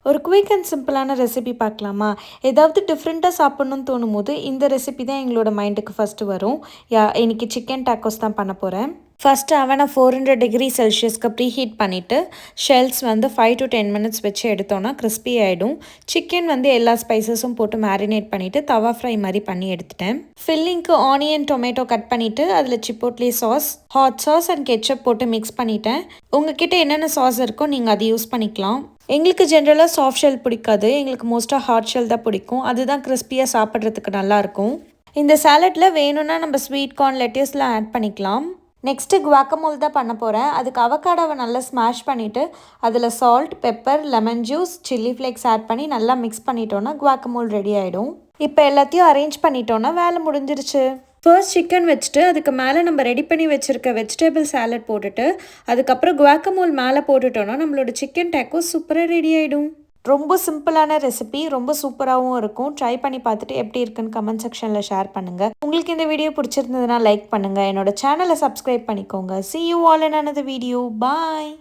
ஒரு quick and சிம்பிளான recipe பார்க்கலாமா? ஏதாவது டிஃப்ரெண்ட்டாக சாப்பிட்ணுன்னு தோணும்போது, இந்த ரெசிபி தான் எங்களோட மைண்டுக்கு ஃபஸ்ட்டு வரும். இன்னைக்கு சிக்கன் டாக்கோஸ் தான் பண்ண போறேன். ஃபஸ்ட்டு அவனை 400 டிகிரி செல்சியஸ்க்கு ப்ரீ ஹீட் பண்ணிவிட்டு, ஷெல்ஸ் வந்து 5 to 10 மினிட்ஸ் வச்சு எடுத்தோன்னா கிறிஸ்பி ஆகிடும். சிக்கன் வந்து எல்லா ஸ்பைசஸும் போட்டு மேரினேட் பண்ணிவிட்டு தவா ஃப்ரை மாதிரி பண்ணி எடுத்துட்டேன். ஃபில்லிங்க்கு ஆனியன் டொமேட்டோ கட் பண்ணிவிட்டு அதில் chipotle sauce, hot sauce and ketchup போட்டு மிக்ஸ் பண்ணிட்டேன். உங்ககிட்ட என்னென்ன சாஸ் இருக்கோ நீங்கள் அதை யூஸ் பண்ணிக்கலாம். எங்களுக்கு ஜென்ரலாக சாஃப்ட் ஷெல் பிடிக்காது. எங்களுக்கு மோஸ்ட்டாக ஹாட் ஷெல் தான் பிடிக்கும். அதுதான் கிறிஸ்பியாக சாப்பிட்றதுக்கு நல்லாயிருக்கும். இந்த சாலட்டில் வேணும்னா நம்ம ஸ்வீட் கார்ன், லெட்டஸ்லாம் ஆட் பண்ணிக்கலாம். நெக்ஸ்ட்டு குவாக்கமோல் தான் பண்ண போகிறேன். அதுக்கு அவக்காடாவை நல்லா ஸ்மாஷ் பண்ணிவிட்டு அதில் salt, pepper, lemon juice, chilli flakes add பண்ணி நல்லா மிக்ஸ் பண்ணிட்டோன்னா குவாக்கமோல் ரெடி ஆகிடும். இப்போ எல்லாத்தையும் அரேஞ்ச் பண்ணிட்டோன்னா வேலை முடிஞ்சிருச்சு. ஃபர்ஸ்ட் சிக்கன் வச்சுட்டு அதுக்கு மேலே நம்ம ரெடி பண்ணி வச்சுருக்க வெஜிடபிள் சாலட் போட்டுட்டு அதுக்கப்புறம் குவாக்கமோல் மேலே போட்டுட்டோன்னா நம்மளோட சிக்கன் டேக்கோ சூப்பராக ரெடி ஆகிடும். ரொம்ப சிம்பிளான ரெசிபி, ரொம்ப சூப்பராகவும் இருக்கும். ட்ரை பண்ணி பார்த்துட்டு எப்படி இருக்குன்னு கமெண்ட் செக்ஷனில் ஷேர் பண்ணுங்கள். உங்களுக்கு இந்த வீடியோ பிடிச்சிருந்ததுன்னா லைக் பண்ணுங்கள். என்னோட சேனலை சப்ஸ்கிரைப் பண்ணிக்கோங்க. See you all in another video. Bye.